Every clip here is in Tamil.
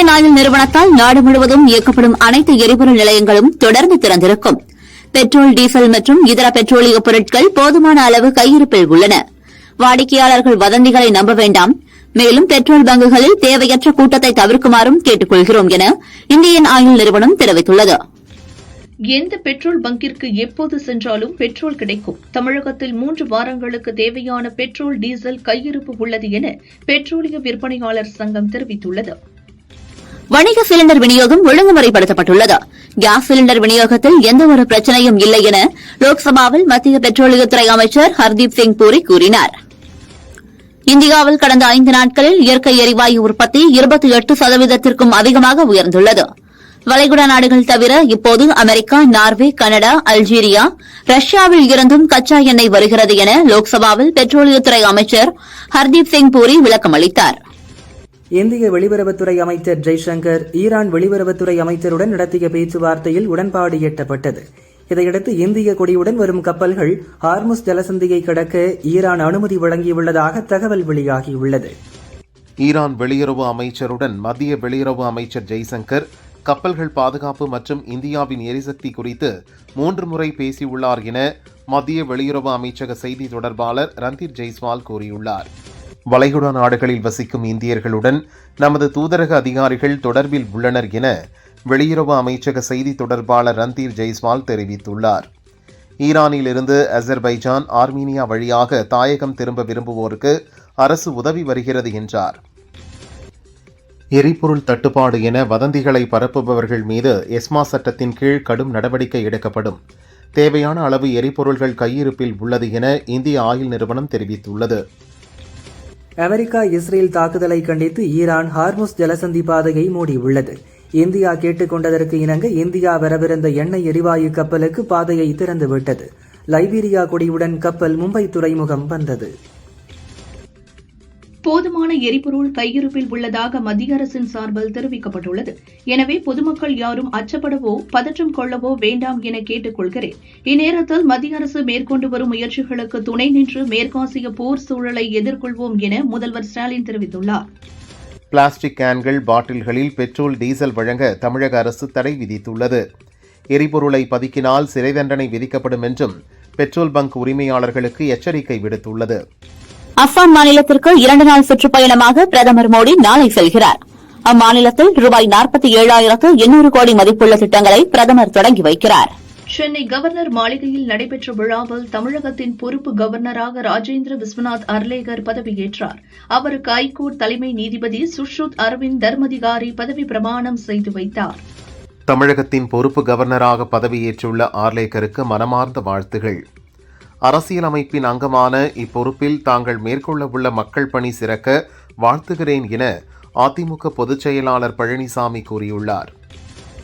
இந்தியன் ஆயில் நிறுவனத்தால் நாடு முழுவதும் இயக்கப்படும் அனைத்து எரிபொருள் நிலையங்களும் தொடர்ந்து திறந்திருக்கும். பெட்ரோல், டீசல் மற்றும் இதர பெட்ரோலிய பொருட்கள் போதுமான அளவு கையிருப்பில் உள்ளன. வாடிக்கையாளர்கள் வதந்திகளை நம்ப வேண்டாம். மேலும் பெட்ரோல் பங்குகளில் தேவையற்ற கூட்டத்தை தவிர்க்குமாறும் கேட்டுக் கொள்கிறோம் என இந்தியன் ஆயில் நிறுவனம் தெரிவித்துள்ளது. எந்த பெட்ரோல் பங்கிற்கு எப்போது சென்றாலும் பெட்ரோல் கிடைக்கும். தமிழகத்தில் 3 வாரங்களுக்கு தேவையான பெட்ரோல், டீசல் கையிருப்பு உள்ளது என பெட்ரோலிய விற்பனையாளர் சங்கம் தெரிவித்துள்ளது. வணிக சிலிண்டர் விநியோகம் ஒழுங்குமுறைப்படுத்தப்பட்டுள்ளது. கேஸ் சிலிண்டர் விநியோகத்தில் எந்தவொரு பிரச்சினையும் இல்லை என லோக்சபாவில் மத்திய பெட்ரோலியத்துறை அமைச்சர் ஹர்தீப் சிங் பூரி கூறினார். இந்தியாவில் கடந்த 5 நாட்களில் இயற்கை எரிவாயு உற்பத்தி 28% அதிகமாக உயர்ந்துள்ளது. வளைகுடா நாடுகள் தவிர இப்போது அமெரிக்கா, நார்வே, கனடா, அல்ஜீரியா, ரஷ்யாவில் இருந்தும் கச்சா எண்ணெய் வருகிறது என லோக்சபாவில் பெட்ரோலியத்துறை அமைச்சர் ஹர்தீப் சிங் பூரி விளக்கம் அளித்தார். இந்திய வெளியுறவுத்துறை அமைச்சர் ஜெய்சங்கர் ஈரான் வெளியுறவுத்துறை அமைச்சருடன் நடத்திய பேச்சுவார்த்தையில் உடன்பாடு எட்டப்பட்டது. இதையடுத்து இந்திய கொடியுடன் வரும் கப்பல்கள் ஹார்முஸ் ஜலசந்தியை கடக்க ஈரான் அனுமதி வழங்கியுள்ளதாக தகவல் வெளியாகியுள்ளது. ஈரான் வெளியுறவு அமைச்சருடன் மத்திய வெளியுறவு அமைச்சர் ஜெய்சங்கர் கப்பல்கள் பாதுகாப்பு மற்றும் இந்தியாவின் எரிசக்தி குறித்து 3 முறை பேசியுள்ளார் என மத்திய வெளியுறவு அமைச்சக செய்தி தொடர்பாளர் ரந்தீர் ஜெய்ஸ்வால் கூறியுள்ளார். வளைகுடா நாடுகளில் வசிக்கும் இந்தியர்களுடன் நமது தூதரக அதிகாரிகள் தொடர்பில் உள்ளனர் என வெளியுறவு அமைச்சக செய்தி தொடர்பாளர் ரந்தீர் ஜெய்ஸ்வால் தெரிவித்துள்ளார். ஈரானிலிருந்து அசர்பைஜான், ஆர்மீனியா வழியாக தாயகம் திரும்ப விரும்புவோருக்கு அரசு உதவி வருகிறது என்றார். எரிபொருள் தட்டுப்பாடு என வதந்திகளை பரப்புபவர்கள் மீது எஸ்மா சட்டத்தின் கீழ் கடும் நடவடிக்கை எடுக்கப்படும். தேவையான அளவு எரிபொருள்கள் கையிருப்பில் உள்ளது என இந்திய ஆயில் நிறுவனம் தெரிவித்துள்ளது. அமெரிக்கா இஸ்ரேல் தாக்குதலை கண்டித்து ஈரான் ஹார்முஸ் ஜலசந்தி பாதையை மூடியுள்ளது. இந்தியா கேட்டுக் கொண்டதற்கு இணங்க இந்தியா வரவிருந்த எண்ணெய் எரிவாயு கப்பலுக்கு பாதையை திறந்துவிட்டது. லைபீரியா கொடியுடன் கப்பல் மும்பை துறைமுகம் வந்தது. போதுமான எரிபொருள் கையிருப்பில் உள்ளதாக மத்திய அரசின் சார்பில் தெரிவிக்கப்பட்டுள்ளது. எனவே பொதுமக்கள் யாரும் அச்சப்படவோ பதற்றம் கொள்ளவோ வேண்டாம் என கேட்டுக் கொள்கிறேன். இந்நேரத்தில் மத்திய அரசு மேற்கொண்டு வரும் முயற்சிகளுக்கு துணை நின்று மேற்காசிய போர் சூழலை எதிர்கொள்வோம் என முதல்வர் ஸ்டாலின் தெரிவித்துள்ளார். பிளாஸ்டிக் கேன்கள், பாட்டில்களில் பெட்ரோல், டீசல் வழங்க தமிழக அரசு தடை விதித்துள்ளது. எரிபொருளை பதுக்கினால் சிறை தண்டனை விதிக்கப்படும் என்றும் பெட்ரோல் பங்க் உரிமையாளர்களுக்கு எச்சரிக்கை விடுத்துள்ளது. அஸ்ஸாம் மாநிலத்திற்கு 2 நாள் சுற்றுப்பயணமாக பிரதமர் மோடி நாளை செல்கிறார். அம்மாநிலத்தில் ரூபாய் 47,800 கோடி மதிப்புள்ள திட்டங்களை பிரதமர் தொடங்கி வைக்கிறார். சென்னை கவர்னர் மாளிகையில் நடைபெற்ற விழாவில் தமிழகத்தின் பொறுப்பு கவர்னராக ராஜேந்திர விஸ்வநாத் அர்லேகர் பதவியேற்றார். அவருக்கு ஐகோர்ட் தலைமை நீதிபதி சுஷ்ருத் அரவிந்த் தர்மதிகாரி பதவி பிரமாணம் செய்து வைத்தார். தமிழகத்தின் பொறுப்பு கவர்னராக பதவியேற்றுள்ள ஆர்லேகருக்கு மனமார்ந்த வாழ்த்துகள். அரசியலமைப்பின் அங்கமான இப்பொறுப்பில் தாங்கள் மேற்கொள்ளவுள்ள மக்கள் பணி சிறக்க வாழ்த்துகிறேன் என அதிமுக பொதுச் செயலாளர் பழனிசாமி கூறியுள்ளார்.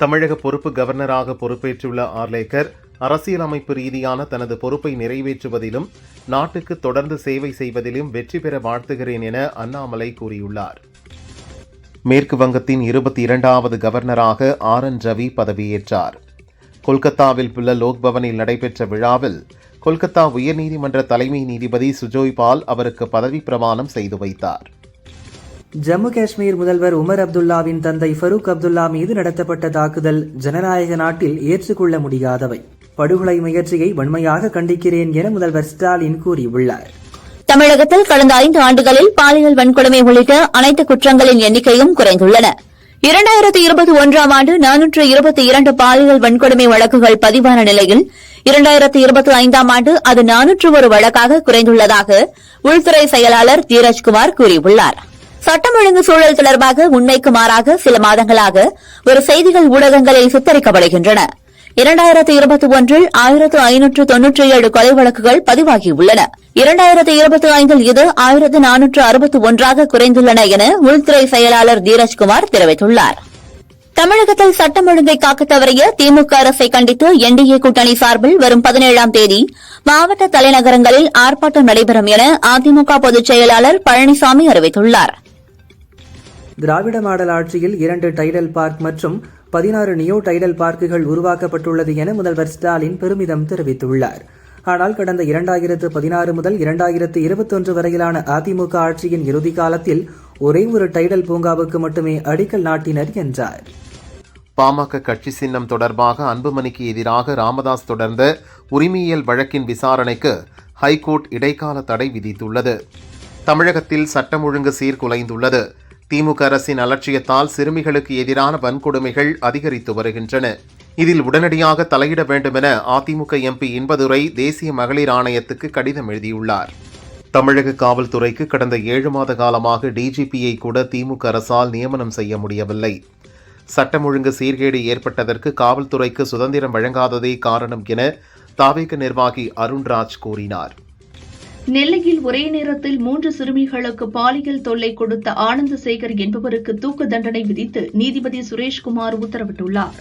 தமிழக பொறுப்பு கவர்னராக பொறுப்பேற்றுள்ள ஆர்லேகர் அரசியலமைப்பு ரீதியான தனது பொறுப்பை நிறைவேற்றுவதிலும் நாட்டுக்கு தொடர்ந்து சேவை செய்வதிலும் வெற்றி பெற வாழ்த்துகிறேன் என அண்ணாமலை கூறியுள்ளார். மேற்கு வங்கத்தின் 22வது கவர்னராக RN ரவி பதவியேற்றார். கொல்கத்தாவில் உள்ள லோக்பவனில் நடைபெற்ற விழாவில் கொல்கத்தா உயர்நீதிமன்ற தலைமை நீதிபதி சுஜோய் பால் அவருக்கு பதவி பிரமாணம் செய்து வைத்தார். ஜம்மு காஷ்மீர் முதல்வர் உமர் அப்துல்லாவின் தந்தை ஃபரூக் அப்துல்லா மீது நடத்தப்பட்ட தாக்குதல் ஜனநாயக நாட்டில் ஏற்றுக்கொள்ள முடியாதவை. படுகொலை முயற்சியை வன்மையாக கண்டிக்கிறேன் என முதல்வர் ஸ்டாலின் கூறியுள்ளார். தமிழகத்தில் கடந்த 5 ஆண்டுகளில் பாலியல் வன்கொடுமை உள்ளிட்ட அனைத்து குற்றங்களின் எண்ணிக்கையும் குறைந்துள்ளன. 2021ஆம் ஆண்டு 422 பாலியல் வன்கொடுமை வழக்குகள் பதிவான நிலையில் 2025ஆம் ஆண்டு அது 401 வழக்காக குறைந்துள்ளதாக உள்துறை செயலாளர் தீரஜ்குமார் கூறியுள்ளார். சட்டம் ஒழுங்கு சூழல் தொடர்பாக உண்மைக்கு மாறாக சில மாதங்களாக ஒரு செய்திகள் ஊடகங்களில் சித்தரிக்கப்படுகின்றன. 2021இல் 1597 கொலை வழக்குகள் பதிவாகியுள்ளன. 2025இல் இது 1461ஆக குறைந்துள்ளன என உள்துறை செயலாளர் தீரஜ்குமார் தெரிவித்துள்ளார். தமிழகத்தில் சட்டம் ஒழுங்கை காக்க தவறிய திமுக அரசை கண்டித்து NDA கூட்டணி சார்பில் வரும் 17ஆம் தேதி மாவட்ட தலைநகரங்களில் ஆர்ப்பாட்டம் நடைபெறும் என அதிமுக பொதுச் செயலாளர் பழனிசாமி அறிவித்துள்ளார். திராவிட மாடல் ஆட்சியில் 2 டைடல் பார்க் மற்றும் 16 நியோ டைடல் பார்க்குகள் உருவாக்கப்பட்டுள்ளது என முதல்வர் ஸ்டாலின் பெருமிதம் தெரிவித்துள்ளார். ஆனால் கடந்த 2016 முதல் 2021 வரையிலான அதிமுக ஆட்சியின் இறுதி காலத்தில் ஒரே ஒரு டைடல் பூங்காவுக்கு மட்டுமே அடிக்கல் நாட்டினர் என்றார். பாமக கட்சி சின்னம் தொடர்பாக அன்புமணிக்கு எதிராக ராமதாஸ் தொடர்ந்த உரிமையியல் வழக்கின் விசாரணைக்கு ஹைகோர்ட் இடைக்கால தடை விதித்துள்ளது. தமிழகத்தில் சட்டம் ஒழுங்கு சீர்குலைந்துள்ளது. திமுக அரசின் அலட்சியத்தால் சிறுமிகளுக்கு எதிரான வன்கொடுமைகள் அதிகரித்து வருகின்றன. இதில் உடனடியாக தலையிட வேண்டுமென அதிமுக எம்பி இன்பதுரை தேசிய மகளிர் ஆணையத்துக்கு கடிதம் எழுதியுள்ளார். தமிழக காவல்துறைக்கு கடந்த 7 மாத காலமாக டிஜிபியை கூட திமுக அரசால் நியமனம் செய்ய முடியவில்லை. சட்டம் ஒழுங்கு சீர்கேடு ஏற்பட்டதற்கு காவல்துறைக்கு சுதந்திரம் வழங்காததே காரணம் என தாவேக நிர்வாகி அருண்ராஜ் கூறினார். நெல்லையில் ஒரே நேரத்தில் 3 சிறுமிகளுக்கு பாலியல் தொல்லை கொடுத்த ஆனந்தசேகர் என்பவருக்கு தூக்கு தண்டனை விதித்து நீதிபதி சுரேஷ்குமார் உத்தரவிட்டுள்ளார்.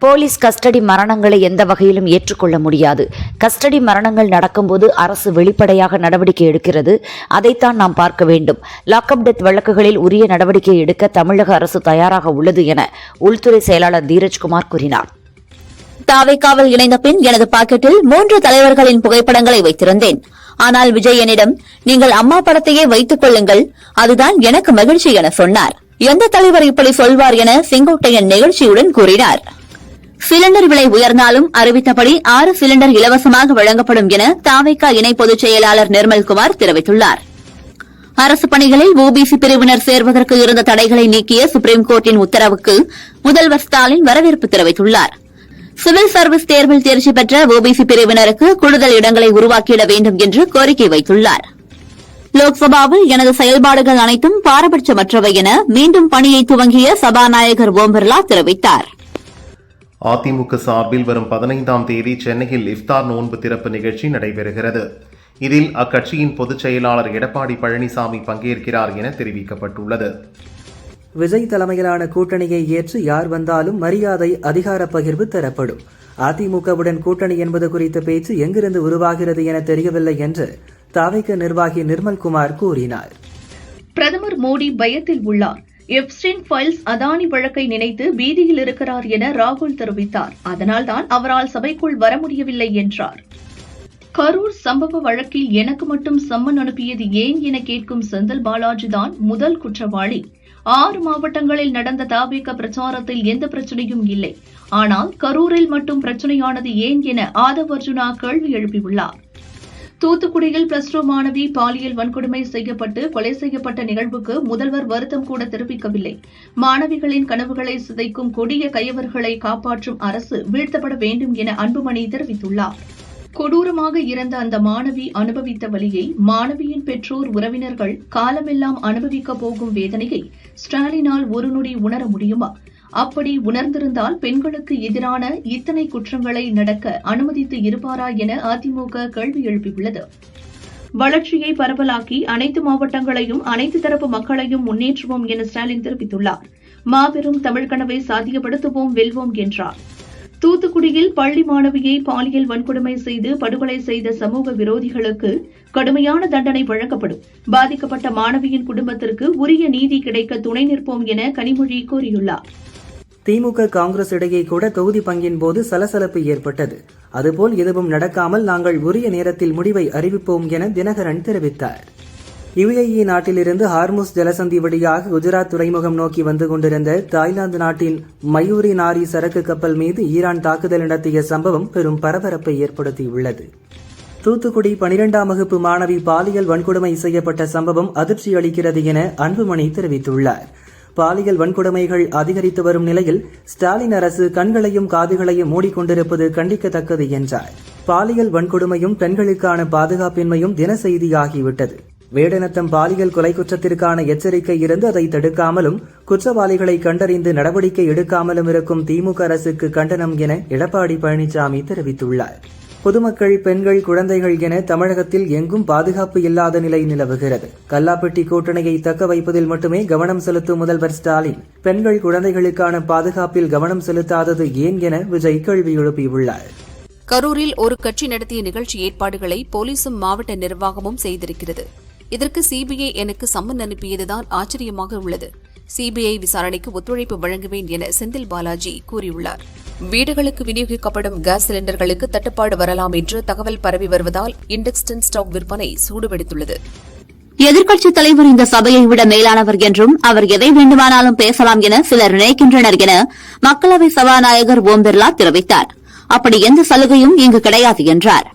போலீஸ் கஸ்டடி மரணங்களை எந்த வகையிலும் ஏற்றுக்கொள்ள முடியாது. கஸ்டடி மரணங்கள் நடக்கும்போது அரசு வெளிப்படையாக நடவடிக்கை எடுக்கிறது. அதைத்தான் நாம் பார்க்க வேண்டும். லாக்அப் டெத் வழக்குகளில் உரிய நடவடிக்கை எடுக்க தமிழக அரசு தயாராக உள்ளது என உள்துறை செயலாளர் தீரஜ்குமார் கூறினார். தாவேகாவில் இணைந்த பின் எனது பாக்கெட்டில் 3 தலைவர்களின் புகைப்படங்களை வைத்திருந்தேன். ஆனால் விஜய் என்னிடம், நீங்கள் அம்மா படத்தையே வைத்துக் கொள்ளுங்கள், அதுதான் எனக்கு மகிழ்ச்சி என சொன்னார். எந்த தலைவர் இப்படி சொல்வார் என செங்கோட்டையன் நெகிழ்ச்சியுடன் கூறினார். சிலிண்டர் விலை உயர்ந்தாலும் அறிவித்தபடி 6 சிலிண்டர் இலவசமாக வழங்கப்படும் என தாவேகா இணை பொதுச் செயலாளர் நிர்மல்குமார் தெரிவித்துள்ளார். அரசு பணிகளில் ஓபிசி பிரிவினர் சேர்வதற்கு இருந்த தடைகளை நீக்கிய சுப்ரீம் கோர்ட்டின் உத்தரவுக்கு முதல்வர் ஸ்டாலின் வரவேற்பு தெரிவித்துள்ளார். சிவில் சர்வீஸ் தேர்வில் தேர்ச்சி பெற்ற ஓபிசி பிரிவினருக்கு கூடுதல் இடங்களை உருவாக்கிட வேண்டும் என்று கோரிக்கை வைத்துள்ளார். லோக்சபாவில் எனது செயல்பாடுகள் அனைத்தும் பாரபட்சமற்றவை என மீண்டும் பணியை துவங்கிய சபாநாயகர் ஓம் பிர்லா தெரிவித்தார். அதிமுக சார்பில் வரும் 15ஆம் தேதி சென்னையில் இஃப்தார் நோன்பு திறப்பு நிகழ்ச்சி நடைபெறுகிறது. இதில் அக்கட்சியின் பொதுச் செயலாளர் எடப்பாடி பழனிசாமி பங்கேற்கிறார் என தெரிவிக்கப்பட்டுள்ளது. விஜய் தலைமையிலான கூட்டணியை ஏற்று யார் வந்தாலும் மரியாதை, அதிகார பகிர்வு தரப்படும். அதிமுகவுடன் கூட்டணி என்பது குறித்த பேச்சு எங்கிருந்து உருவாகிறது என தெரியவில்லை என்று தாவேக நிர்வாகி நிர்மல்குமார் கூறினார். பிரதமர் மோடி பயத்தில் உள்ளார். எப்ஸ்டைன் ஃபைல்ஸ் அதானி வழக்கை நினைத்து பீதியில் இருக்கிறார் என ராகுல் தெரிவித்தார். அதனால்தான் அவரால் சபைக்குள் வர முடியவில்லை என்றார். கரூர் சம்பவ வழக்கில் எனக்கு மட்டும் சம்மன் அனுப்பியது ஏன் என கேட்கும் செந்தில் பாலாஜிதான் முதல் குற்றவாளி. 6 மாவட்டங்களில் நடந்த தாவேக பிரச்சாரத்தில் எந்த பிரச்சனையும் இல்லை. ஆனால் கரூரில் மட்டும் பிரச்சனையானது ஏன் என ஆதவ் அர்ஜுனா கேள்வி எழுப்பியுள்ளார். தூத்துக்குடியில் +2 மாணவி பாலியல் வன்கொடுமை செய்யப்பட்டு கொலை செய்யப்பட்ட நிகழ்வுக்கு முதல்வர் வருத்தம் கூட தெரிவிக்கவில்லை. மாணவிகளின் கனவுகளை சிதைக்கும் கொடிய கயவர்களை காப்பாற்றும் அரசு வீழ்த்தப்பட வேண்டும் என அன்புமணி தெரிவித்துள்ளார். கொடூரமாக இறந்த அந்த மாணவி அனுபவித்த வலியை மாணவியின் பெற்றோர், உறவினர்கள் காலமெல்லாம் அனுபவிக்கப் போகும் வேதனையை ஸ்டாலினால் ஒரு நொடி உணர முடியுமா? அப்படி உணர்ந்திருந்தால் பெண்களுக்கு எதிரான இத்தனை குற்றங்களை நடக்க அனுமதித்து இருப்பாரா என அதிமுக கேள்வி எழுப்பியுள்ளது. வளர்ச்சியை பரவலாக்கி அனைத்து மாவட்டங்களையும் அனைத்து தரப்பு மக்களையும் முன்னேற்றுவோம் என ஸ்டாலின் தெரிவித்துள்ளார். மாபெரும் தமிழ் கனவை சாத்தியப்படுத்துவோம், வெல்வோம் என்றார். தூத்துக்குடியில் பள்ளி மாணவியை பாலியல் வன்கொடுமை செய்து படுகொலை செய்த சமூக விரோதிகளுக்கு கடுமையான தண்டனை வழங்கப்படும். பாதிக்கப்பட்ட மாணவியின் குடும்பத்திற்கு உரிய நீதி கிடைக்க துணை நிற்போம் என கனிமொழி கூறியுள்ளார். திமுக காங்கிரஸ் இடையே கூட தொகுதி பங்கின் போது சலசலப்பு ஏற்பட்டது. அதுபோல் எதுவும் நடக்காமல் நாங்கள் உரிய நேரத்தில் முடிவை அறிவிப்போம் என தினகரன் தெரிவித்தார். UAE நாட்டிலிருந்து ஹார்முஸ் ஜலசந்தி வழியாக குஜராத் துறைமுகம் நோக்கி வந்து கொண்டிருந்த தாய்லாந்து நாட்டின் மயூரி நாரி சரக்கு கப்பல் மீது ஈரான் தாக்குதல் நடத்திய சம்பவம் பெரும் பரபரப்பை ஏற்படுத்தியுள்ளது. தூத்துக்குடி 12ஆம் வகுப்பு மாணவி பாலியல் வன்கொடுமை செய்யப்பட்ட சம்பவம் அதிர்ச்சி அளிக்கிறது என அன்புமணி தெரிவித்துள்ளார். பாலியல் வன்கொடுமைகள் அதிகரித்து வரும் நிலையில் ஸ்டாலின் அரசு கண்களையும் காதுகளையும் மூடிக்கொண்டிருப்பது கண்டிக்கத்தக்கது என்றார். பாலியல் வன்கொடுமையும் பெண்களுக்கான பாதுகாப்பின்மையும் தின செய்தியாகிவிட்டது. வேடநத்தம் பாலியல் கொலை குற்றத்திற்கான எச்சரிக்கை இருந்து அதை தடுக்காமலும் குற்றவாளிகளை கண்டறிந்து நடவடிக்கை எடுக்காமலும் இருக்கும் திமுக அரசுக்கு கண்டனம் என எடப்பாடி பழனிசாமி தெரிவித்துள்ளார். பொதுமக்கள், பெண்கள், குழந்தைகள் என தமிழகத்தில் எங்கும் பாதுகாப்பு இல்லாத நிலை நிலவுகிறது. கல்லாப்பெட்டி கூட்டணியை தக்க வைப்பதில் மட்டுமே கவனம் செலுத்தும் முதல்வர் ஸ்டாலின் பெண்கள், குழந்தைகளுக்கான பாதுகாப்பில் கவனம் செலுத்தாதது ஏன் என விஜய் கேள்வி எழுப்பியுள்ளார். கரூரில் ஒரு கட்சி நடத்திய நிகழ்ச்சி ஏற்பாடுகளை போலீசும் மாவட்ட நிர்வாகமும் செய்திருக்கிறது. இதற்கு சிபிஐ எனக்கு சம்மன் அனுப்பியதுதான் ஆச்சரியமாக உள்ளது. சிபிஐ விசாரணைக்கு ஒத்துழைப்பு வழங்குவேன் என செந்தில் பாலாஜி கூறியுள்ளார். வீடுகளுக்கு விநியோகிக்கப்படும் கேஸ் சிலிண்டர்களுக்கு தட்டுப்பாடு வரலாம் என்று தகவல் பரவி வருவதால் இண்டக்ஷன் ஸ்டவ் விற்பனை சூடுபிடித்துள்ளது. எதிர்க்கட்சித் தலைவர் இந்த சபையை விட மேலானவர் என்றும் அவர் எதை வேண்டுமானாலும் பேசலாம் என சிலர் நினைக்கின்றனர் என மக்களவை சபாநாயகர் ஓம் பிர்லா தெரிவித்தார். அப்படி எந்த சலுகையும் இங்கு கிடையாது என்றார்.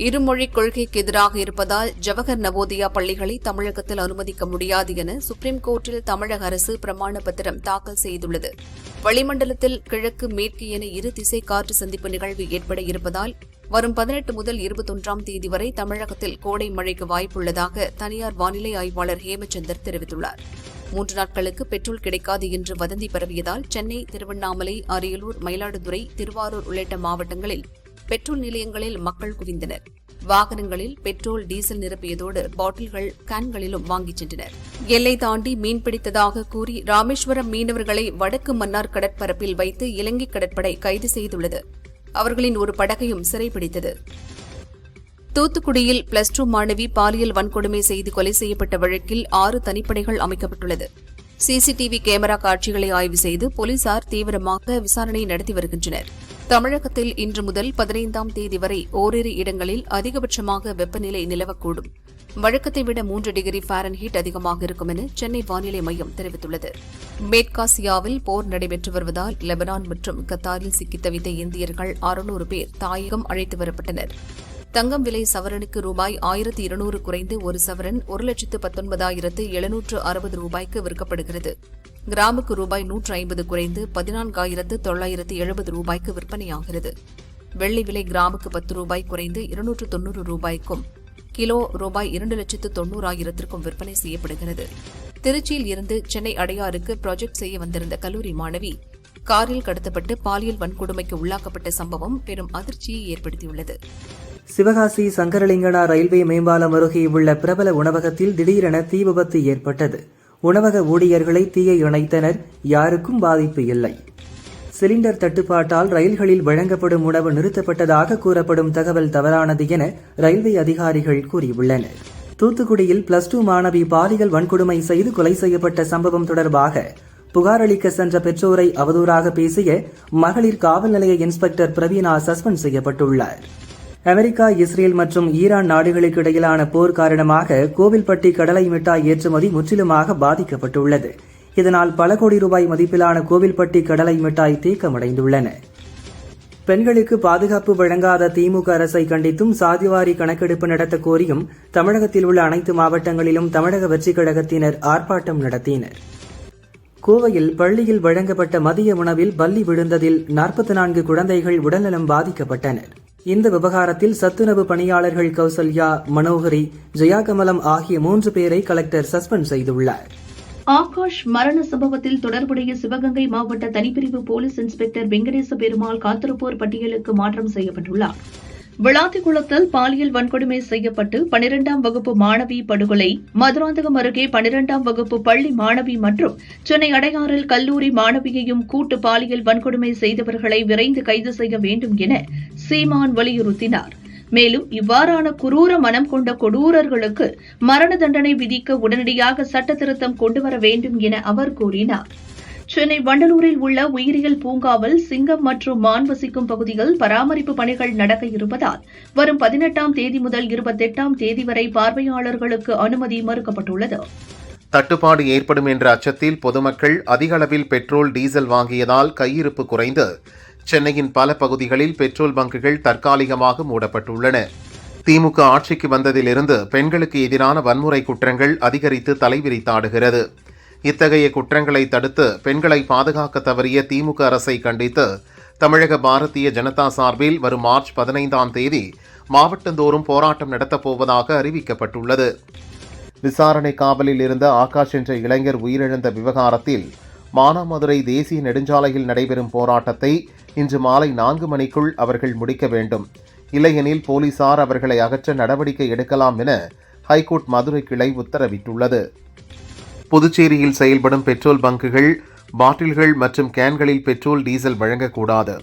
இருமொழிக் கொள்கைக்கு எதிராக இருப்பதால் ஜவஹர் நவோதயா பள்ளிகளை தமிழகத்தில் அனுமதிக்க முடியாது என சுப்ரீம் கோர்ட்டில் தமிழக அரசு பிரமாண பத்திரம் தாக்கல் செய்துள்ளது. வளிமண்டலத்தில் கிழக்கு மேற்கு என இரு திசை காற்று சந்திப்பு நிகழ்வு ஏற்பட இருப்பதால் வரும் 18 முதல் 21ஆம் தேதி வரை தமிழகத்தில் கோடை மழைக்கு வாய்ப்புள்ளதாக தனியார் வானிலை ஆய்வாளர் ஹேமச்சந்தர் தெரிவித்துள்ளார். 3 நாட்களுக்கு பெட்ரோல் கிடைக்காது என்று வதந்தி பரவியதால் சென்னை, திருவண்ணாமலை, அரியலூர், மயிலாடுதுறை, திருவாரூர் உள்ளிட்ட மாவட்டங்களில் பெட்ரோல் நிலையங்களில் மக்கள் குவிந்தனர். வாகனங்களில் பெட்ரோல், டீசல் நிரப்பியதோடு பாட்டில்கள், கேன்களிலும் வாங்கிச் சென்றனர். எல்லை தாண்டி மீன்பிடித்ததாக கூறி ராமேஸ்வரம் மீனவர்களை வடக்கு மன்னார் கடற்பரப்பில் வைத்து இலங்கை கடற்படை கைது செய்துள்ளது. அவர்களின் ஒரு படகையும் சிறைப்பிடித்தது. தூத்துக்குடியில் +2 மாணவி பாலியல் வன்கொடுமை செய்து கொலை செய்யப்பட்ட வழக்கில் 6 தனிப்படைகள் அமைக்கப்பட்டுள்ளது. சிசிடிவி கேமரா காட்சிகளை ஆய்வு செய்து போலீசார் தீவிரமாக விசாரணை நடத்தி வருகின்றனர். தமிழகத்தில் இன்று முதல் 15ஆம் தேதி வரை ஓரிரு இடங்களில் அதிகபட்சமாக வெப்பநிலை நிலவக்கூடும். வழக்கத்தை விட 3 டிகிரி ஃபாரன்ஹீட் அதிகமாக இருக்கும் என சென்னை வானிலை மையம் தெரிவித்துள்ளது. மேற்காசியாவில் போர் நடைபெற்று வருவதால் லெபனான் மற்றும் கத்தாரில் சிக்கித் தவித்த இந்தியர்கள் 600 பேர் தாயகம் அழைத்து வரப்பட்டனர். தங்கம் விலை சவரனுக்கு ரூபாய் 1200 குறைந்து ஒரு சவரன் 1,19,760 ரூபாய்க்கு விற்கப்படுகிறது. கிராமுக்கு ரூபாய் 150 குறைந்து 14,970 ரூபாய்க்கு விற்பனையாகிறது. வெள்ளி விலை கிராமுக்கு 10 ரூபாய் குறைந்து 290 ரூபாய்க்கும் கிலோ ரூபாய் 2,90,000க்கும் விற்பனை செய்யப்படுகிறது. திருச்சியில் இருந்து சென்னை அடையாருக்கு ப்ராஜெக்ட் செய்ய வந்திருந்த கல்லூரி மாணவி காரில் கடத்தப்பட்டு பாலியல் வன்கொடுமைக்கு உள்ளாக்கப்பட்ட சம்பவம் பெரும் அதிர்ச்சியை ஏற்படுத்தியுள்ளது. சிவகாசி சங்கரலிங்கனா ரயில்வே மேம்பாலம் அருகே உள்ள பிரபல உணவகத்தில் திடீரென தீ விபத்து ஏற்பட்டது. உணவக ஊழியர்களை தீயை அணைத்தனர். யாருக்கும் பாதிப்பு இல்லை. சிலிண்டர் தட்டுப்பாட்டால் ரயில்களில் வழங்கப்படும் உணவு நிறுத்தப்பட்டதாக கூறப்படும் தகவல் தவறானது என ரயில்வே அதிகாரிகள் கூறியுள்ளனர். தூத்துக்குடியில் +2 மாணவி பாலியல் வன்கொடுமை செய்து கொலை செய்யப்பட்ட சம்பவம் தொடர்பாக புகார் அளிக்க சென்ற பெற்றோரை அவதூறாக பேசிய மகளிர் காவல் நிலைய இன்ஸ்பெக்டர் பிரவீனா சஸ்பெண்ட் செய்யப்பட்டுள்ளார். அமெரிக்கா, இஸ்ரேல் மற்றும் ஈரான் நாடுகளுக்கு இடையிலான போர் காரணமாக கோவில்பட்டி கடலை மிட்டாய் ஏற்றுமதி முற்றிலுமாக பாதிக்கப்பட்டுள்ளது. இதனால் பல கோடி ரூபாய் மதிப்பிலான கோவில்பட்டி கடலை மிட்டாய் தேக்கமடைந்துள்ளன. பெண்களுக்கு பாதுகாப்பு வழங்காத திமுக அரசை கண்டித்தும் சாதிவாரி கணக்கெடுப்பு நடத்த கோரியும் தமிழகத்தில் உள்ள அனைத்து மாவட்டங்களிலும் தமிழக வெற்றிக் கழகத்தினர் ஆர்ப்பாட்டம் நடத்தினர். கோவையில் பள்ளியில் வழங்கப்பட்ட மதிய உணவில் பல்லி விழுந்ததில் 44 குழந்தைகள் உடல்நலம் பாதிக்கப்பட்டனர். இந்த விவகாரத்தில் சத்துணவு பணியாளர்கள் கௌசல்யா, மனோகரி, ஜெயாகமலம் ஆகிய 3 பேரை கலெக்டர் சஸ்பெண்ட் செய்துள்ளார். ஆகாஷ் மரண சம்பவத்தில் தொடர்புடைய சிவகங்கை மாவட்ட தனிப்பிரிவு போலீஸ் இன்ஸ்பெக்டர் வெங்கடேச பெருமாள் காத்திருப்போர் பட்டியலுக்கு மாற்றம் செய்யப்பட்டுள்ளார். விளாத்திக்குளத்தில் பாலியல் வன்கொடுமை செய்யப்பட்டு 12ஆம் வகுப்பு மாணவி படுகொலை, மதுராந்தகம் அருகே 12ஆம் வகுப்பு பள்ளி மாணவி மற்றும் சென்னை அடையாறில் கல்லூரி மாணவியையும் கூட்டு பாலியல் வன்கொடுமை செய்தவர்களை விரைந்து கைது செய்ய வேண்டும் என சீமான் வலியுறுத்தினார். மேலும் இவ்வாறான குரூர மனம் கொண்ட கொடூரர்களுக்கு மரண தண்டனை விதிக்க உடனடியாக சட்ட திருத்தம் கொண்டுவர வேண்டும் என அவர் கூறினார். சென்னை வண்டலூரில் உள்ள உயிரியல் பூங்காவில் சிங்கம் மற்றும் மான் வசிக்கும் பகுதியில் பராமரிப்பு பணிகள் நடக்க இருப்பதால் வரும் 18ஆம் தேதி முதல் 28ஆம் தேதி வரை பார்வையாளர்களுக்கு அனுமதி மறுக்கப்பட்டுள்ளது. தட்டுப்பாடு ஏற்படும் என்ற அச்சத்தில் பொதுமக்கள் அதிக அளவில் பெட்ரோல், டீசல் வாங்கியதால் கையிருப்பு குறைந்து சென்னையின் பல பகுதிகளில் பெட்ரோல் பங்குகள் தற்காலிகமாக மூடப்பட்டுள்ளன. திமுக ஆட்சிக்கு வந்ததிலிருந்து பெண்களுக்கு எதிரான வன்முறை குற்றங்கள் அதிகரித்து தலைவிரித்தாடுகிறது. இத்தகைய குற்றங்களை தடுத்து பெண்களை பாதுகாக்க தவறிய திமுக அரசை கண்டித்து தமிழக பாரதிய ஜனதா சார்பில் வரும் மார்ச் 15ஆம் தேதி மாவட்டந்தோறும் போராட்டம் நடத்தப்போவதாக அறிவிக்கப்பட்டுள்ளது. விசாரணை காவலில் இருந்த ஆகாஷ் என்ற இளைஞர் உயிரிழந்த விவகாரத்தில் மானாமதுரை தேசிய நெடுஞ்சாலையில் நடைபெறும் போராட்டத்தை இன்று மாலை 4 மணிக்குள் அவர்கள் முடிக்க வேண்டும். இல்லையெனில் போலீசார் அவர்களை அகற்ற நடவடிக்கை எடுக்கலாம் என ஹைகோர்ட் மதுரை கிளை உத்தரவிட்டுள்ளது. புதுச்சேரியில் செயல்படும் பெட்ரோல் பங்குகள், பாட்டில்கள் மற்றும் கேன்களில் பெட்ரோல், டீசல் வழங்கக்கூடாது.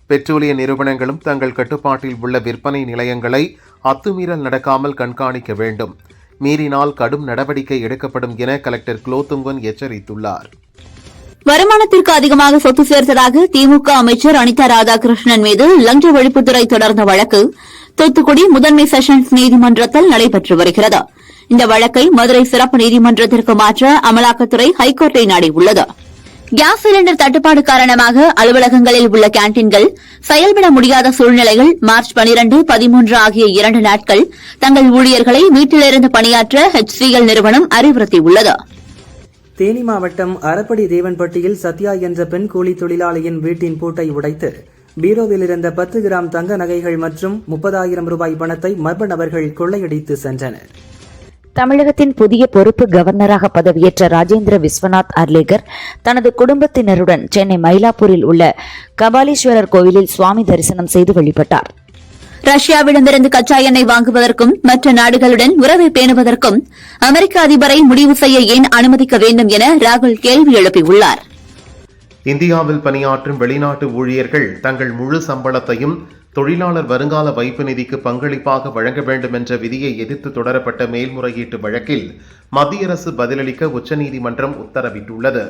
பெட்ரோலிய நிறுவனங்களும் தங்கள் கட்டுப்பாட்டில் உள்ள விற்பனை நிலையங்களை அத்துமீறல் நடக்காமல் கண்காணிக்க வேண்டும். மீறினால் கடும் நடவடிக்கை எடுக்கப்படும் என கலெக்டர் குலோத்துங்கன் எச்சரித்துள்ளார். வருமானத்திற்கு அதிகமாக சொத்து சேர்த்ததாக திமுக அமைச்சர் அனிதா ராதாகிருஷ்ணன் மீது லஞ்ச ஒழிப்புத்துறை தொடர்ந்த வழக்கு தூத்துக்குடி முதன்மை செஷன்ஸ் நீதிமன்றத்தில் நடைபெற்று வருகிறது. இந்த வழக்கை மதுரை சிறப்பு நீதிமன்றத்திற்கு மாற்ற அமலாக்கத்துறை ஹைகோர்ட்டை நாடியுள்ளது. கேஸ் சிலிண்டர் தட்டுப்பாடு காரணமாக அலுவலகங்களில் உள்ள கேன்டீன்கள் செயல்பட முடியாத சூழ்நிலையில் மார்ச் 12, 13 ஆகிய 2 நாட்கள் தங்கள் ஊழியர்களை வீட்டிலிருந்து பணியாற்ற HCL நிறுவனம் அறிவுறுத்தியுள்ளது. தேனி மாவட்டம் அரப்படி தேவன்பட்டியில் சத்யா என்ற பெண் கூலி தொழிலாளியின் வீட்டின் பூட்டை உடைத்து பீரோவில் இருந்த 10 கிராம் தங்க நகைகள் மற்றும் 30,000 ரூபாய் பணத்தை மர்ம நபர்கள் கொள்ளையடித்து சென்றனர். தமிழகத்தின் புதிய பொறுப்பு கவர்னராக பதவியேற்ற ராஜேந்திர விஸ்வநாத் அர்லேகர் தனது குடும்பத்தினருடன் சென்னை மயிலாப்பூரில் உள்ள கபாலீஸ்வரர் கோவிலில் சுவாமி தரிசனம் செய்து வழிபட்டார். ரஷ்யாவிடமிருந்து கச்சா எண்ணெய் வாங்குவதற்கும் மற்ற நாடுகளுடன் உறவை பேணுவதற்கும் அமெரிக்க அதிபரை முடிவு செய்ய ஏன் அனுமதிக்க வேண்டும் என ராகுல் கேள்வி எழுப்பியுள்ளார். இந்தியாவில் பணியாற்றும் வெளிநாட்டு ஊழியர்கள் தங்கள் முழு சம்பளத்தையும் தொழிலாளர் வருங்கால வைப்பு நிதிக்கு பங்களிப்பாக வழங்க வேண்டும் என்ற விதியை எதிர்த்து தொடரப்பட்ட மேல்முறையீட்டு வழக்கில் மத்திய அரசு பதிலளிக்க உச்சநீதிமன்றம் உத்தரவிட்டுள்ளது.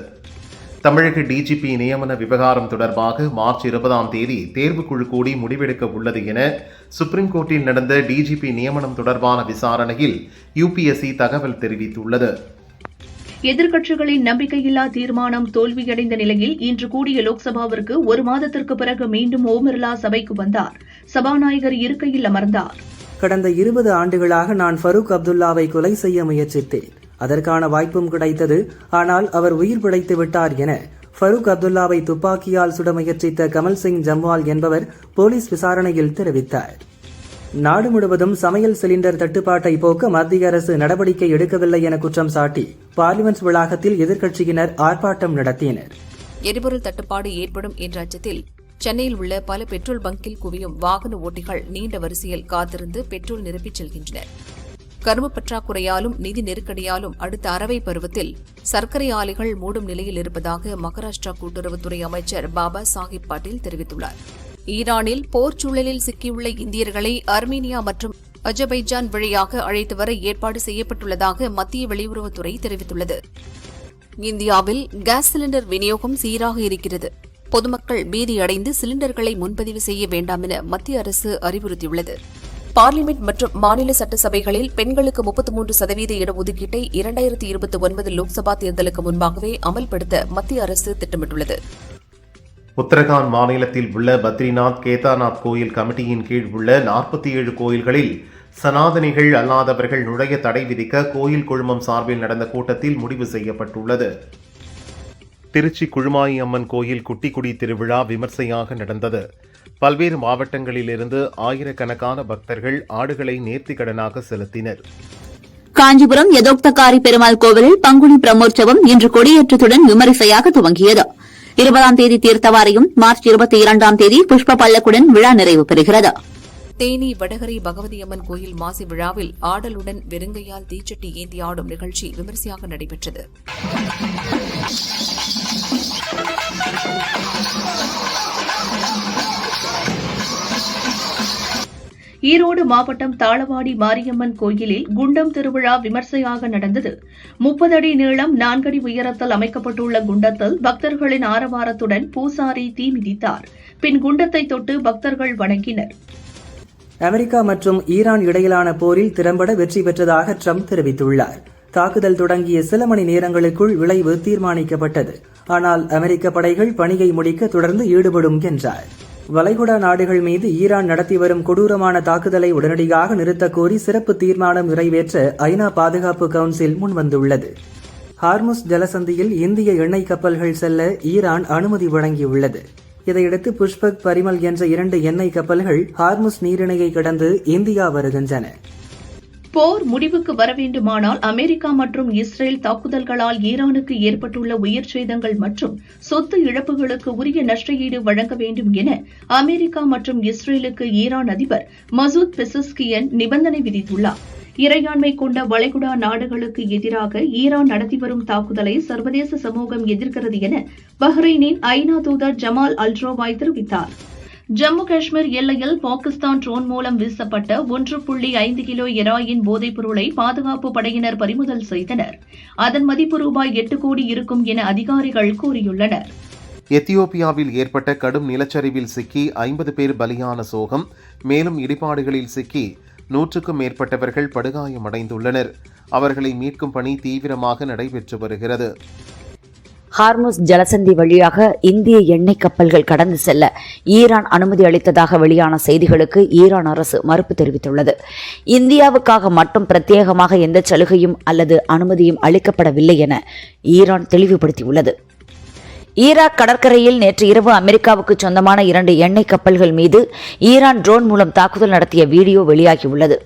தமிழக டிஜிபி நியமன விவகாரம் தொடர்பாக மார்ச் 20ஆம் தேதி தேர்வுக்குழு கூடி முடிவெடுக்க உள்ளது என சுப்ரீம் கோர்ட்டில் நடந்த டிஜிபி நியமனம் தொடர்பான விசாரணையில் UPSC தகவல் தெரிவித்துள்ளது. எதிர்க்கட்சிகளின் நம்பிக்கையில்லா தீர்மானம் தோல்வியடைந்த நிலையில் இன்று கூடிய லோக்சபாவிற்கு 1 மாதத்திற்கு பிறகு மீண்டும் ஓம் பிர்லா சபைக்கு வந்தார். சபாநாயகர் இருக்கையில் அமர்ந்தார். கடந்த 20 ஆண்டுகளாக நான் ஃபரூக் அப்துல்லாவை கொலை செய்ய முயற்சித்தேன். அதற்கான வாய்ப்பும் கிடைத்தது. ஆனால் அவர் உயிர் பிழைத்து விட்டார் என ஃபரூக் அப்துல்லாவை துப்பாக்கியால் சுட முயற்சித்த கமல் சிங் ஜம்வால் என்பவர் போலீஸ் விசாரணையில் தெரிவித்தார். நாடு முழுவதும் சமையல் சிலிண்டர் தட்டுப்பாட்டை போக்க மத்திய அரசு நடவடிக்கை எடுக்கவில்லை என குற்றம் சாட்டி பார்லிமென்ட் வளாகத்தில் எதிர்க்கட்சியினர் ஆர்ப்பாட்டம் நடத்தினர். எரிபொருள் தட்டுப்பாடு ஏற்படும் என்ற அச்சத்தில் சென்னையில் உள்ள பல பெட்ரோல் பங்கில் குவியும் வாகன ஓட்டிகள் நீண்ட வரிசையில் காத்திருந்து பெட்ரோல் நிரப்பிச் செல்கின்றனர். கரும்பு பற்றாக்குறையாலும் நிதி நெருக்கடியாலும் அடுத்த அரவை பருவத்தில் சர்க்கரை ஆலைகள் மூடும் நிலையில் இருப்பதாக மகாராஷ்டிரா கூட்டுறவுத்துறை அமைச்சர் பாபா சாஹிப் பாட்டீல் தெரிவித்துள்ளார். ஈரானில் போர் சூழலில் சிக்கியுள்ள இந்தியர்களை அர்மீனியா மற்றும் அஜர்பைஜான் வழியாக அழைத்து வர ஏற்பாடு செய்யப்பட்டுள்ளதாக மத்திய வெளியுறவுத்துறை தெரிவித்துள்ளது. இந்தியாவில் கேஸ் சிலிண்டர் விநியோகம் சீராக இருக்கிறது. பொதுமக்கள் பீதியடைந்து சிலிண்டர்களை முன்பதிவு செய்ய வேண்டாம் என மத்திய அரசு அறிவுறுத்தியுள்ளது. பார்லிமெண்ட் மற்றும் மாநில சட்டசபைகளில் பெண்களுக்கு 33% இடஒதுக்கீட்டை 2029 லோக்சபா தேர்தலுக்கு முன்பாகவே அமல்படுத்த மத்திய அரசு திட்டமிட்டுள்ளது. உத்தரகாண்ட் மாநிலத்தில் உள்ள பத்ரிநாத் கேதார்நாத் கோயில் கமிட்டியின் கீழ் உள்ள 47 கோயில்களில் சனாதனிகள் அல்லாதவர்கள் நுழைய தடை விதிக்க கோயில் குழுமம் சார்பில் நடந்த கூட்டத்தில் முடிவு செய்யப்பட்டுள்ளது. திருச்சி குழுமாயி அம்மன் கோயில் குட்டிக்குடி திருவிழா விமர்சையாக நடந்தது. பல்வேறு மாவட்டங்களிலிருந்து ஆயிரக்கணக்கான பக்தர்கள் ஆடுகளை நேர்த்திக்கடனாக செலுத்தினர். காஞ்சிபுரம் யதோக்தகாரி பெருமாள் கோவிலில் பங்குனி பிரம்மோற்சவம் இன்று கொடியேற்றத்துடன் விமரிசையாக துவங்கியது. 20ஆம் தேதி தீர்த்தவாரியும் மார்ச் 22ஆம் தேதி புஷ்ப பல்லக்குடன் விழா நிறைவு பெறுகிறது. தேனி வடகரை பகவதியம்மன் கோயில் மாசி விழாவில் ஆடலுடன் வெறுங்கையால் தீச்சட்டி ஏந்தி ஆடும் நிகழ்ச்சி விமரிசையாக நடைபெற்றது. ஈரோடு மாவட்டம் தாளவாடி மாரியம்மன் கோயிலில் குண்டம் திருவிழா விமர்சையாக நடந்தது. 30 அடி நீளம் 4 அடி உயரத்தில் அமைக்கப்பட்டுள்ள குண்டத்தில் பக்தர்களின் ஆரவாரத்துடன் பூசாரி தீ மிதித்தார். பின் குண்டத்தை தொட்டு பக்தர்கள் வணங்கினர். அமெரிக்கா மற்றும் ஈரான் இடையிலான போரில் திறம்பட வெற்றி பெற்றதாக ட்ரம்ப் தெரிவித்துள்ளார். தாக்குதல் தொடங்கிய சில மணி நேரங்களுக்குள் விளைவு தீர்மானிக்கப்பட்டது. ஆனால் அமெரிக்க படைகள் பணியை முடிக்க தொடர்ந்து ஈடுபடும் என்றார். வளைகுடா நாடுகள் மீது ஈரான் நடத்தி வரும் கொடூரமான தாக்குதலை உடனடியாக நிறுத்தக் கோரி சிறப்பு தீர்மானம் நிறைவேற்ற ஐநா பாதுகாப்பு கவுன்சில் முன்வந்துள்ளது. ஹார்முஸ் ஜலசந்தியில் இந்திய எண்ணெய் கப்பல்கள் செல்ல ஈரான் அனுமதி வழங்கியுள்ளது. இதையடுத்து புஷ்பக், பரிமல் என்ற 2 எண்ணெய் கப்பல்கள் ஹார்முஸ் நீரிணையை கடந்து இந்தியா வருகின்றன. போர் முடிவுக்கு வர வேண்டுமானால் அமெரிக்கா மற்றும் இஸ்ரேல் தாக்குதல்களால் ஈரானுக்கு ஏற்பட்டுள்ள உயிர் சேதங்கள் மற்றும் சொத்து இழப்புகளுக்கு உரிய நஷ்டஈடு வழங்க வேண்டும் என அமெரிக்கா மற்றும் இஸ்ரேலுக்கு ஈரான் அதிபர் மசூத் பெசஸ்கியன் நிபந்தனை விதித்துள்ளார். இறையாண்மை கொண்ட வளைகுடா நாடுகளுக்கு எதிராக ஈரான் நடத்தி வரும் தாக்குதலை சர்வதேச சமூகம் எதிர்க்கிறது என பஹ்ரைனின் ஐநா தூதர் ஜமால் அல்ட்ரோவாய் தெரிவித்தார். ஜம்மு காஷ்மீர் எல்லையில் பாகிஸ்தான் ட்ரோன் மூலம் வீசப்பட்ட 1.5 கிலோ ஹெராயின் போதைப் பொருளை பாதுகாப்பு படையினர் பறிமுதல் செய்தனர். அதன் மதிப்பு ரூபாய் 8 கோடி இருக்கும் என அதிகாரிகள் கூறியுள்ளனர். எத்தியோப்பியாவில் ஏற்பட்ட கடும் நிலச்சரிவில் சிக்கி 50 பேர் பலியான சோகம். மேலும் இடிபாடுகளில் சிக்கி 100க்கும் மேற்பட்டவர்கள் படுகாயமடைந்துள்ளனர். அவர்களை மீட்கும் பணி தீவிரமாக நடைபெற்று வருகிறது. ஹார்முஸ் ஜலசந்தி வழியாக இந்திய எண்ணெய் கப்பல்கள் கடந்து செல்ல ஈரான் அனுமதி அளித்ததாக வெளியான செய்திகளுக்கு ஈரான் அரசு மறுப்பு தெரிவித்துள்ளது. இந்தியாவுக்காக மட்டும் பிரத்யேகமாக எந்த சலுகையும் அல்லது அனுமதியும் அளிக்கப்படவில்லை என ஈரான் தெளிவுபடுத்தியுள்ளது. ஈராக் கடற்கரையில் நேற்று இரவு அமெரிக்காவுக்கு சொந்தமான 2 எண்ணெய் கப்பல்கள் மீது ஈரான் ட்ரோன் மூலம் தாக்குதல் நடத்திய வீடியோ வெளியாகியுள்ளது.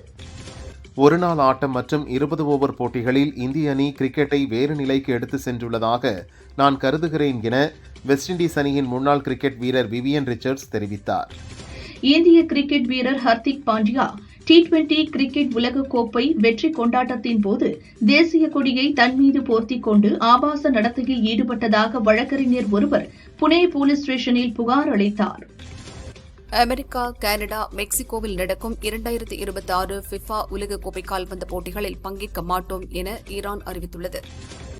ஒருநாள் ஆட்டம் மற்றும் 20 ஓவர் போட்டிகளில் இந்திய அணி கிரிக்கெட்டை வேறு நிலைக்கு எடுத்து சென்றுள்ளதாக நான் கருதுகிறேன் என வெஸ்ட் இண்டீஸ் அணியின் முன்னாள் கிரிக்கெட் வீரர் விவியன் ரிச்சர்ட்ஸ் தெரிவித்தார். இந்திய கிரிக்கெட் வீரர் ஹர்திக் பாண்டியா T20 கிரிக்கெட் உலகக்கோப்பை வெற்றி கொண்டாட்டத்தின் போது தேசிய கொடியை தன் மீது போர்த்திக் கொண்டு ஆபாச நடத்தையில் ஈடுபட்டதாக வழக்கறிஞர் ஒருவர் புனே போலீஸ் ஸ்டேஷனில் புகார் அளித்தார். அமெரிக்கா, கனடா, மெக்சிகோவில் நடக்கும் 2026 ஃபிஃபா உலகக்கோப்பை கால்பந்து போட்டிகளில் பங்கேற்க மாட்டோம் என ஈரான் அறிவித்துள்ளது.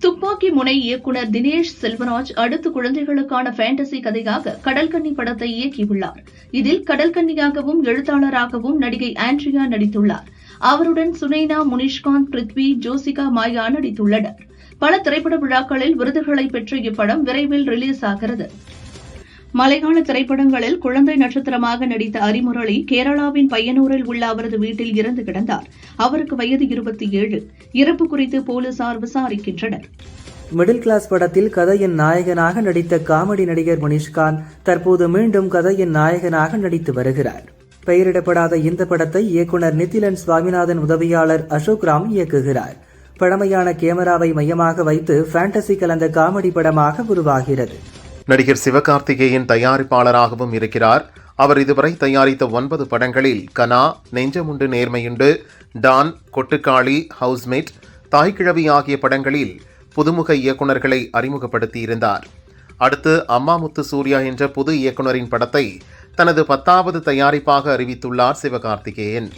துப்பாக்கி முனை இயக்குநர் தினேஷ் செல்வராஜ் அடுத்து குழந்தைகளுக்கான ஃபேண்டசி கதையாக கடல்கன்னி படத்தை இயக்கியுள்ளார். இதில் கடல்கன்னியாகவும் எழுத்தாளராகவும் நடிகை ஆண்ட்ரியா நடித்துள்ளார். அவருடன் சுனைனா, முனிஷ்காந்த், பிருத்வி, ஜோசிகா மாயா நடித்துள்ளனர். பல திரைப்பட விழாக்களில் விருதுகளை பெற்ற இப்படம் விரைவில் ரிலீஸ் ஆகிறது. மலையாள திரைப்படங்களில் குழந்தை நட்சத்திரமாக நடித்த அரிமுரளி கேரளாவின் பையனூரில் உள்ள அவரது வீட்டில் இறந்து கிடந்தார். அவருக்கு வயது 27. இறப்பு குறித்து போலீசார் விசாரிக்கின்றனர். மிடில் கிளாஸ் படத்தில் கதையின் நாயகனாக நடித்த காமெடி நடிகர் முனிஷ்காந்த் தற்போது மீண்டும் கதையின் நாயகனாக நடித்து வருகிறார். பெயரிடப்படாத இந்த படத்தை இயக்குனர் நிதிலன் சுவாமிநாதன் உதவியாளர் அசோக் ராம் இயக்குகிறார். பழமையான கேமராவை மையமாக வைத்து ஃபேண்டசி கலந்த காமெடி படமாக உருவாகிறது. நடிகர் சிவகார்த்திகேயன் தயாரிப்பாளராகவும் இருக்கிறார். அவர் இதுவரை தயாரித்த 9 படங்களில் கனா, நெஞ்சமுண்டு நேர்மையுண்டு, டான், கொட்டுக்காளி, ஹவுஸ்மேட், தாய்க்கிழவி ஆகிய படங்களில் புதுமுக இயக்குநர்களை அறிமுகப்படுத்தியிருந்தார். அடுத்து அம்மா முத்து சூர்யா என்ற புது இயக்குநரின் படத்தை தனது 10வது தயாரிப்பாக அறிவித்துள்ளார் சிவகார்த்திகேயன்.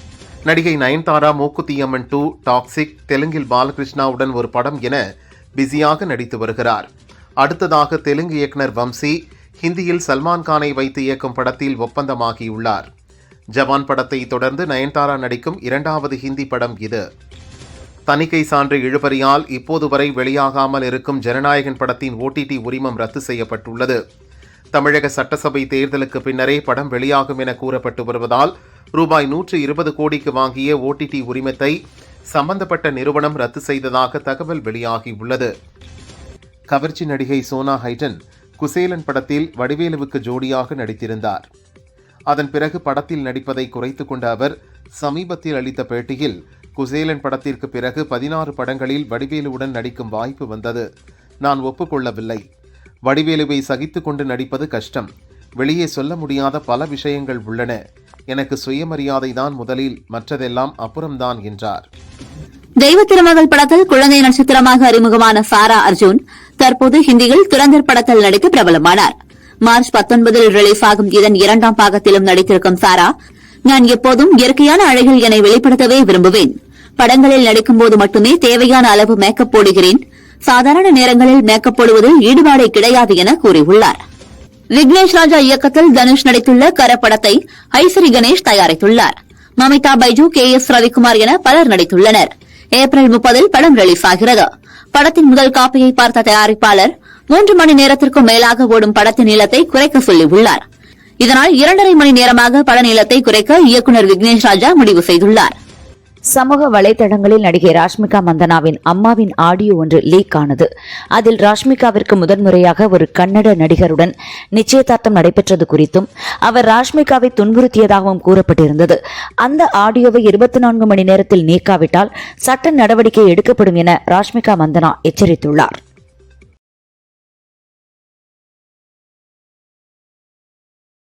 நடிகை நயன்தாரா மூக்குத்தியம்மன் 2, டாக்ஸிக், தெலுங்கில் பாலகிருஷ்ணாவுடன் ஒரு படம் என பிஸியாக நடித்து வருகிறார். அடுத்ததாக தெலுங்கு இயக்குனர் வம்சி ஹிந்தியில் சல்மான் கானை வைத்து இயக்கும் படத்தில் ஒப்பந்தமாகியுள்ளார். ஜவான் படத்தை தொடர்ந்து நயன்தாரா நடிக்கும் 2வது ஹிந்தி படம் இது. தணிக்கை சான்று இழுபறியால் இப்போது வரை வெளியாகாமல் இருக்கும் ஜனநாயகன் படத்தின் OTT உரிமம் ரத்து செய்யப்பட்டுள்ளது. தமிழக சட்டசபை தேர்தலுக்கு பின்னரே படம் வெளியாகும் என கூறப்பட்டு வருவதால் ரூபாய் 120 கோடிக்கு வாங்கிய OTT உரிமத்தை சம்பந்தப்பட்ட நிறுவனம் ரத்து செய்ததாக தகவல் வெளியாகியுள்ளது. கவர்ச்சி நடிகை சோனா ஹைடன் குசேலன் படத்தில் வடிவேலுவுக்கு ஜோடியாக நடித்திருந்தார். அதன் பிறகு படத்தில் நடிப்பதை குறைத்துக் கொண்ட அவர் சமீபத்தில் அளித்த பேட்டியில் குசேலன் படத்திற்கு பிறகு 16 படங்களில் வடிவேலுவுடன் நடிக்கும் வாய்ப்பு வந்தது. நான் ஒப்புக்கொள்ளவில்லை. வடிவேலுவை சகித்துக் கொண்டு நடிப்பது கஷ்டம். வெளியே சொல்ல முடியாத பல விஷயங்கள் உள்ளன. எனக்கு சுயமரியாதை தான் முதலில், மற்றதெல்லாம் அப்புறம்தான் என்றார். தெய்வ திருமகள் படத்தில் குழந்தை நட்சத்திரமாக அறிமுகமான சாரா அர்ஜுன் தற்போது ஹிந்தியில் துரந்தர் படத்தில் நடித்து பிரபலமானார். மார்ச் 19 ரிலீஸ் ஆகும் இதன் 2ஆம் பாகத்திலும் நடித்திருக்கும் சாரா, நான் எப்போதும் இயற்கையான அழகில் என்னை வெளிப்படுத்தவே விரும்புவேன். படங்களில் நடிக்கும் போது மட்டுமே தேவையான அளவு மேக்கப் போடுகிறேன். சாதாரண நேரங்களில் மேக்கப் போடுவதில் ஈடுபாடே கிடையாது என கூறியுள்ளார். விக்னேஷ் ராஜா இயக்கத்தில் தனுஷ் நடித்துள்ள கர படத்தை ஐசரி கணேஷ் தயாரித்துள்ளார். மமிதா பைஜு, KS ரவிக்குமார் என பலர் நடித்துள்ளனர். ஏப்ரல் 30 படம் ரிலீஸ் ஆகிறது. படத்தின் முதல் காப்பியை பார்த்த தயாரிப்பாளர் 3 மணி நேரத்திற்கும் மேலாக ஓடும் படத்தின் நீளத்தை குறைக்க சொல்லியுள்ளார். இதனால் 2.5 மணி நேரமாக பட நீளத்தை குறைக்க இயக்குநர் விக்னேஷ் ராஜா முடிவு செய்துள்ளார். சமூக வலைதளங்களில் நடிகை ராஷ்மிகா மந்தனாவின் அம்மாவின் ஆடியோ ஒன்று லீக் ஆனது. அதில் ராஷ்மிகாவிற்கு முதன்முறையாக ஒரு கன்னட நடிகருடன் நிச்சயதார்த்தம் நடைபெற்றது குறித்தும் அவர் ராஷ்மிகாவை துன்புறுத்தியதாகவும் கூறப்பட்டிருந்தது. அந்த ஆடியோவை 24 மணி நேரத்தில் நீக்காவிட்டால் சட்ட நடவடிக்கை எடுக்கப்படும் என ராஷ்மிகா மந்தனா எச்சரித்துள்ளார்.